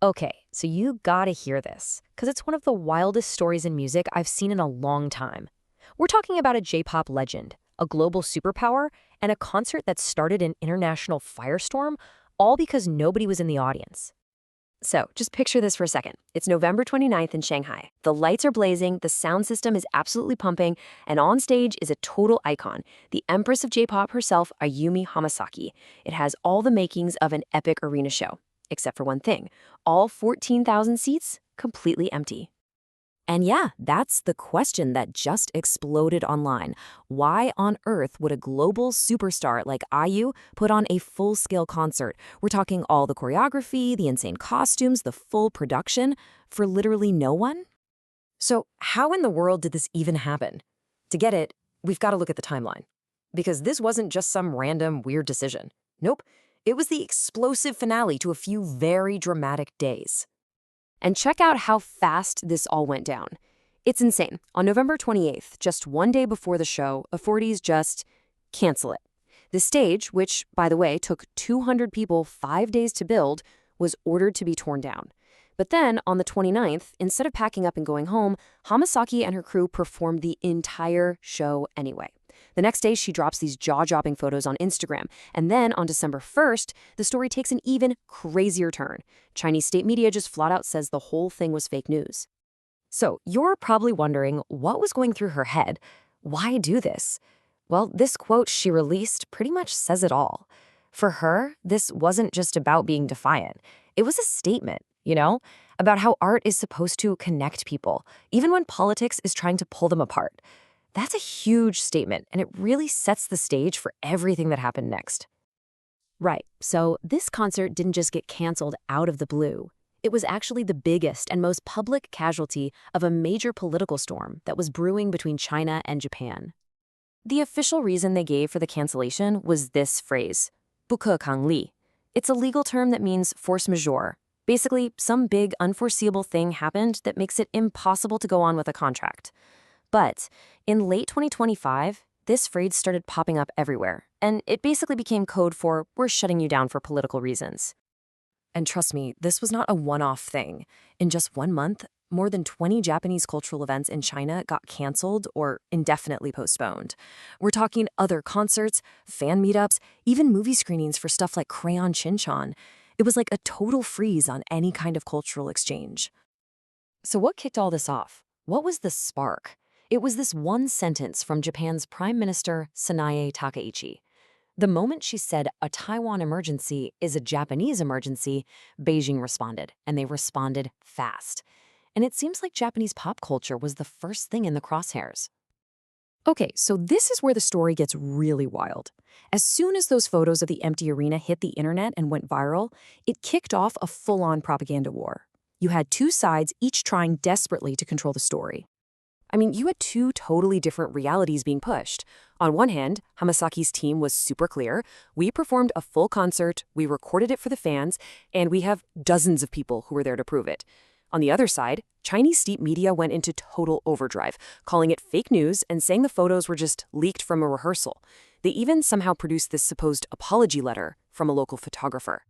Okay, so you gotta hear this, because it's one of the wildest stories in music I've seen in a long time. We're talking about a J-pop legend, a global superpower, and a concert that started an international firestorm, all because nobody was in the audience. So just picture this for a second. It's November 29th in Shanghai. The lights are blazing, the sound system is absolutely pumping, and on stage is a total icon, the empress of J-pop herself, Ayumi Hamasaki. It has all the makings of an epic arena show. Except for one thing. All 14,000 seats completely empty. And yeah, that's the question that just exploded online. Why on earth would a global superstar like IU put on a full-scale concert? We're talking all the choreography, the insane costumes, the full production, for literally no one? So how in the world did this even happen? To get it, we've got to look at the timeline. Because this wasn't just some random, weird decision. Nope, it was the explosive finale to a few very dramatic days. And check out how fast this all went down. It's insane. On November 28th, just one day before the show, authorities just cancel it. The stage, which, by the way, took 200 people 5 days to build, was ordered to be torn down. But then, on the 29th, instead of packing up and going home, Hamasaki and her crew performed the entire show anyway. The next day, she drops these jaw-dropping photos on Instagram. And then, on December 1st, the story takes an even crazier turn. Chinese state media just flat out says the whole thing was fake news. So, you're probably wondering what was going through her head. Why do this? Well, this quote she released pretty much says it all. For her, this wasn't just about being defiant. It was a statement, about how art is supposed to connect people, even when politics is trying to pull them apart. That's a huge statement, and it really sets the stage for everything that happened next. Right, so this concert didn't just get canceled out of the blue. It was actually the biggest and most public casualty of a major political storm that was brewing between China and Japan. The official reason they gave for the cancellation was this phrase, 不可抗力. It's a legal term that means force majeure. Basically, some big unforeseeable thing happened that makes it impossible to go on with a contract. But in late 2025, this phrase started popping up everywhere, and it basically became code for we're shutting you down for political reasons. And trust me, this was not a one-off thing. In just 1 month, more than 20 Japanese cultural events in China got canceled or indefinitely postponed. We're talking other concerts, fan meetups, even movie screenings for stuff like Crayon Shin-chan. It was like a total freeze on any kind of cultural exchange. So what kicked all this off? What was the spark? It was this one sentence from Japan's Prime Minister Sanae Takaichi. The moment she said a Taiwan emergency is a Japanese emergency, Beijing responded, and they responded fast. And it seems like Japanese pop culture was the first thing in the crosshairs. Okay, so this is where the story gets really wild. As soon as those photos of the empty arena hit the internet and went viral, it kicked off a full-on propaganda war. You had two sides, each trying desperately to control the story. I mean, you had two totally different realities being pushed. On one hand, Hamasaki's team was super clear. We performed a full concert, we recorded it for the fans, and we have dozens of people who were there to prove it. On the other side, Chinese state media went into total overdrive, calling it fake news and saying the photos were just leaked from a rehearsal. They even somehow produced this supposed apology letter from a local photographer.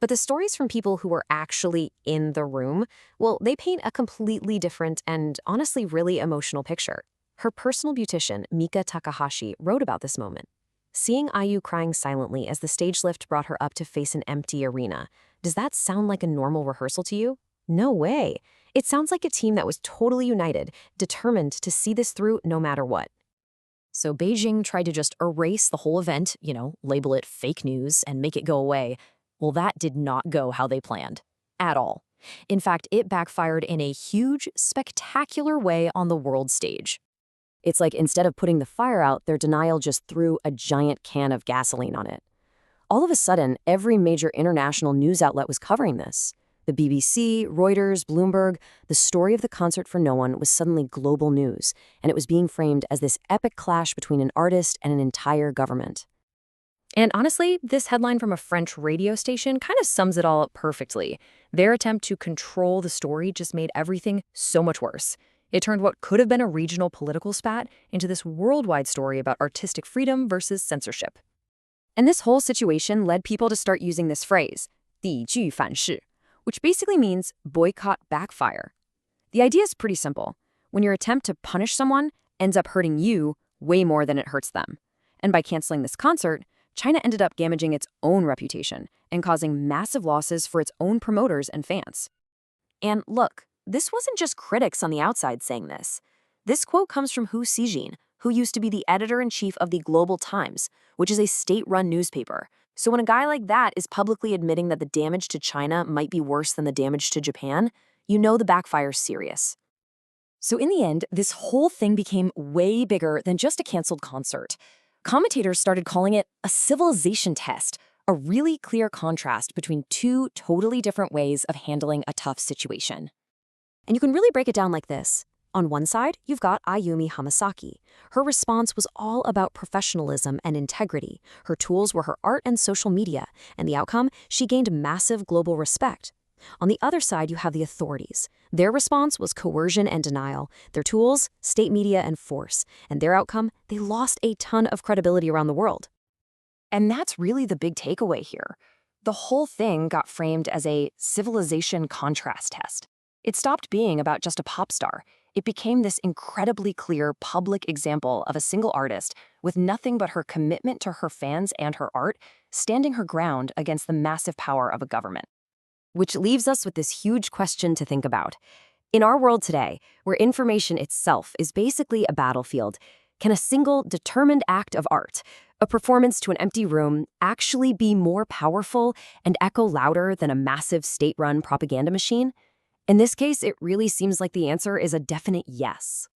But the stories from people who were actually in the room, well, they paint a completely different and honestly really emotional picture. Her personal beautician, Mika Takahashi, wrote about this moment. Seeing IU crying silently as the stage lift brought her up to face an empty arena, does that sound like a normal rehearsal to you? No way. It sounds like a team that was totally united, determined to see this through no matter what. So Beijing tried to just erase the whole event, label it fake news and make it go away. Well, that did not go how they planned. At all. In fact, it backfired in a huge, spectacular way on the world stage. It's like instead of putting the fire out, their denial just threw a giant can of gasoline on it. All of a sudden, every major international news outlet was covering this. The BBC, Reuters, Bloomberg, the story of the concert for no one was suddenly global news, and it was being framed as this epic clash between an artist and an entire government. And honestly, this headline from a French radio station kind of sums it all up perfectly. Their attempt to control the story just made everything so much worse. It turned what could have been a regional political spat into this worldwide story about artistic freedom versus censorship. And this whole situation led people to start using this phrase, 地句反噬, which basically means boycott backfire. The idea is pretty simple. When your attempt to punish someone ends up hurting you way more than it hurts them. And by canceling this concert, China ended up damaging its own reputation and causing massive losses for its own promoters and fans. And look, this wasn't just critics on the outside saying this. This quote comes from Hu Xijin, who used to be the editor-in-chief of the Global Times, which is a state-run newspaper. So when a guy like that is publicly admitting that the damage to China might be worse than the damage to Japan, you know the backfire's serious. So in the end, this whole thing became way bigger than just a canceled concert. Commentators started calling it a civilization test, a really clear contrast between two totally different ways of handling a tough situation. And you can really break it down like this. On one side, you've got Ayumi Hamasaki. Her response was all about professionalism and integrity. Her tools were her art and social media, and the outcome, she gained massive global respect. On the other side, you have the authorities. Their response was coercion and denial. Their tools, state media and force. And their outcome, they lost a ton of credibility around the world. And that's really the big takeaway here. The whole thing got framed as a civilization contrast test. It stopped being about just a pop star. It became this incredibly clear public example of a single artist with nothing but her commitment to her fans and her art, standing her ground against the massive power of a government. Which leaves us with this huge question to think about. In our world today, where information itself is basically a battlefield, can a single determined act of art, a performance to an empty room, actually be more powerful and echo louder than a massive state-run propaganda machine? In this case, it really seems like the answer is a definite yes.